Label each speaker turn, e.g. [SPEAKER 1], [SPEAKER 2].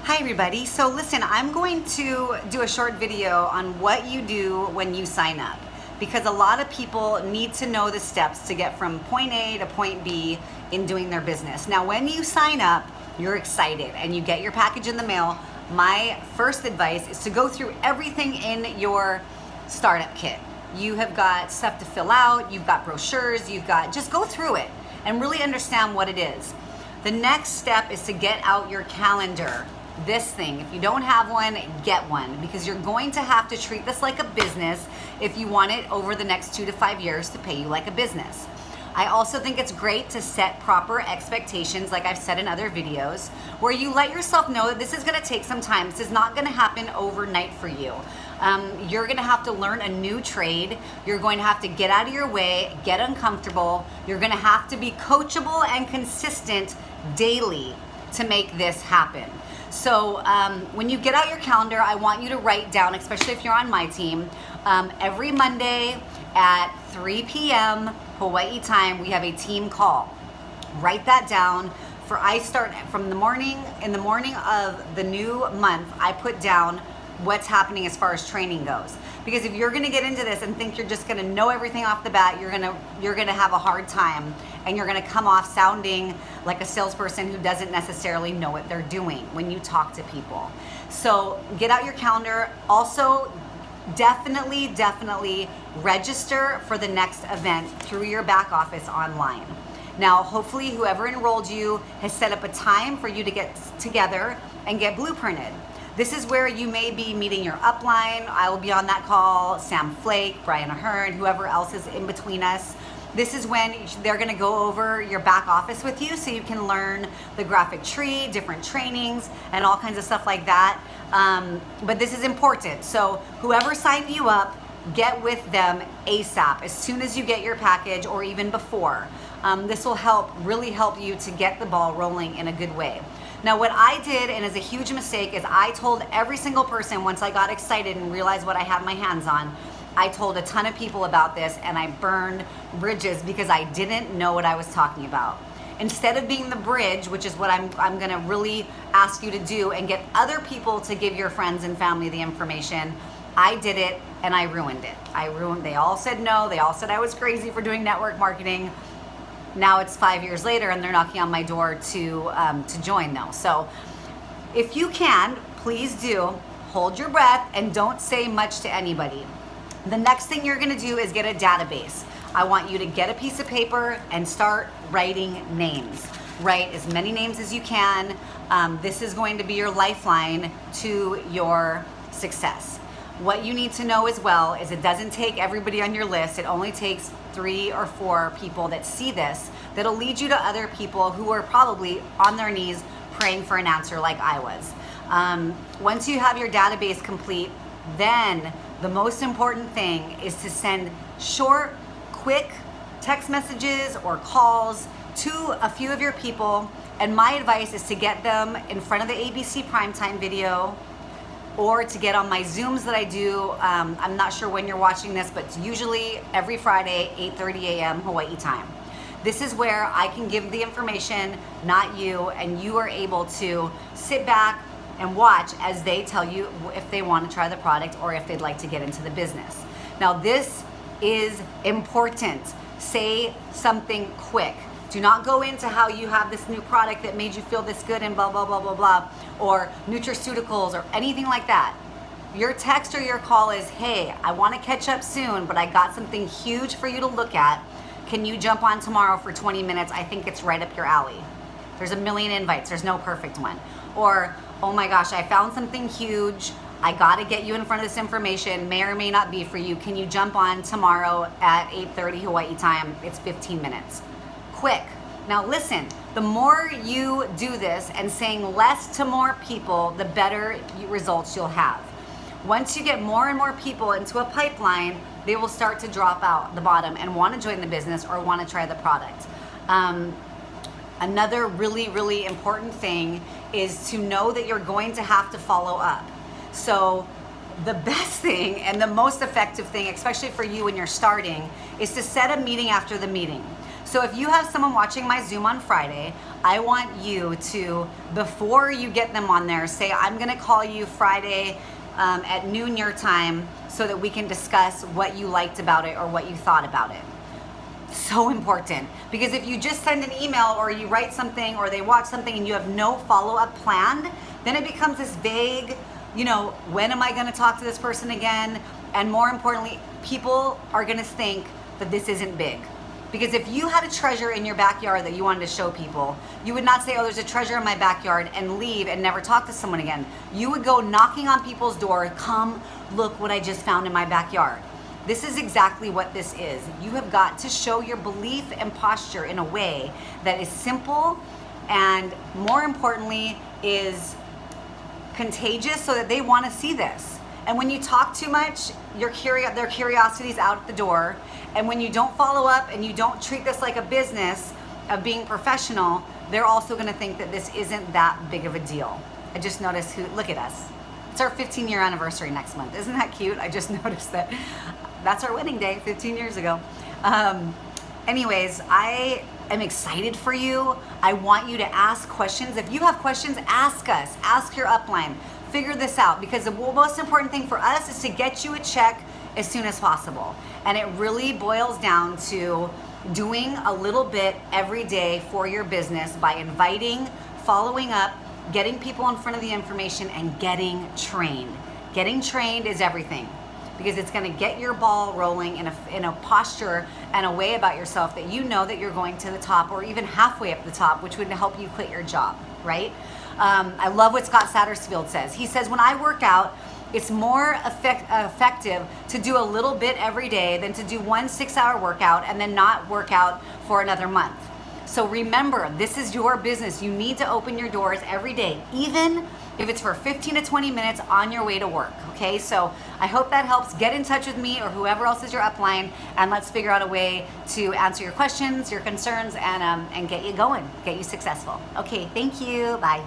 [SPEAKER 1] Hi everybody. So listen, I'm going to do a short video on what you do when you sign up, because a lot of people need to know the steps to get from point A to point B in doing their business. Now, when you sign up, you're excited and you get your package in the mail. My first advice is to go through everything in your startup kit. You have got stuff to fill out, you've got brochures, just go through it and really understand what it is. The next step is to get out your calendar. This thing, if you don't have one, get one, because you're going to have to treat this like a business if you want it over the next 2 to 5 years to pay you like a business. I also think it's great to set proper expectations, like I've said in other videos, where you let yourself know that this is going to take some time. This is not going to happen overnight for you. You're going to have to learn a new trade. You're going to have to get out of your way, get uncomfortable. You're going to have to be coachable and consistent daily to make this happen. So when you get out your calendar, I want you to write down, especially if you're on my team, every Monday at 3 p.m. Hawaii time, we have a team call. Write that down. I start from in the morning of the new month, I put down what's happening as far as training goes. Because if you're gonna get into this and think you're just gonna know everything off the bat, you're gonna have a hard time, and you're gonna come off sounding like a salesperson who doesn't necessarily know what they're doing when you talk to people. So get out your calendar. Also, definitely register for the next event through your back office online. Now, hopefully whoever enrolled you has set up a time for you to get together and get blueprinted. This is where you may be meeting your upline. I will be on that call, Sam Flake, Brian Ahern, whoever else is in between us. This is when they're gonna go over your back office with you so you can learn the graphic tree, different trainings, and all kinds of stuff like that. But this is important. So whoever signed you up, get with them ASAP, as soon as you get your package or even before. This will really help you to get the ball rolling in a good way. Now, what I did, and is a huge mistake, is I told every single person, once I got excited and realized what I had my hands on, I told a ton of people about this, and I burned bridges because I didn't know what I was talking about. Instead of being the bridge, which is what I'm gonna really ask you to do, and get other people to give your friends and family the information, I did it and I ruined it. They all said no, they all said I was crazy for doing network marketing. Now it's 5 years later and they're knocking on my door to join though. So if you can, please do, hold your breath and don't say much to anybody. The next thing you're gonna do is get a database. I want you to get a piece of paper and start writing names. Write as many names as you can. This is going to be your lifeline to your success. What you need to know as well is it doesn't take everybody on your list. It only takes 3 or 4 people that see this, that'll lead you to other people who are probably on their knees praying for an answer like I was. Once you have your database complete, then the most important thing is to send short, quick text messages or calls to a few of your people. And my advice is to get them in front of the ABC Primetime video, or to get on my Zooms that I do. I'm not sure when you're watching this, but it's usually every Friday, 8:30 a.m. Hawaii time. This is where I can give the information, not you, and you are able to sit back and watch as they tell you if they want to try the product or if they'd like to get into the business. Now, this is important. Say something quick. Do not go into how you have this new product that made you feel this good and blah, blah, blah, blah, blah, or nutraceuticals or anything like that. Your text or your call is, hey, I want to catch up soon, but I got something huge for you to look at. Can you jump on tomorrow for 20 minutes? I think it's right up your alley. There's a million invites. There's no perfect one. Or, oh my gosh, I found something huge. I got to get you in front of this information. May or may not be for you. Can you jump on tomorrow at 8:30 Hawaii time? It's 15 minutes. Quick. Now listen, the more you do this and saying less to more people, the better results you'll have. Once you get more and more people into a pipeline, they will start to drop out the bottom and want to join the business or want to try the product. Another really important thing is to know that you're going to have to follow up. So the best thing and the most effective thing, especially for you when you're starting, is to set a meeting after the meeting. So if you have someone watching my Zoom on Friday, I want you to, before you get them on there, say, I'm gonna call you Friday at noon your time so that we can discuss what you liked about it or what you thought about it. So important, because if you just send an email or you write something or they watch something and you have no follow-up planned, then it becomes this vague, when am I gonna talk to this person again? And more importantly, people are gonna think that this isn't big. Because if you had a treasure in your backyard that you wanted to show people, you would not say, oh, there's a treasure in my backyard, and leave and never talk to someone again. You would go knocking on people's door, come look what I just found in my backyard. This is exactly what this is. You have got to show your belief and posture in a way that is simple and, more importantly, is contagious so that they want to see this. And when you talk too much, their curiosity is out the door. And when you don't follow up and you don't treat this like a business of being professional, they're also going to think that this isn't that big of a deal. I just noticed look at us. It's our 15-year anniversary next month. Isn't that cute? I just noticed that. That's our wedding day 15 years ago. Anyways, I am excited for you. I want you to ask questions. If you have questions, ask us. Ask your upline. Figure this out, because the most important thing for us is to get you a check as soon as possible. And it really boils down to doing a little bit every day for your business by inviting, following up, getting people in front of the information, and getting trained. Getting trained is everything, because it's going to get your ball rolling in a posture and a way about yourself that you know that you're going to the top, or even halfway up the top, which would help you quit your job, right? I love what Scott Satterfield says. He says, when I work out, it's more effective to do a little bit every day than to do one 6-hour workout and then not work out for another month. So remember, this is your business. You need to open your doors every day, even if it's for 15 to 20 minutes on your way to work, okay? So I hope that helps. Get in touch with me or whoever else is your upline, and let's figure out a way to answer your questions, your concerns, and get you going, get you successful. Okay, thank you, bye.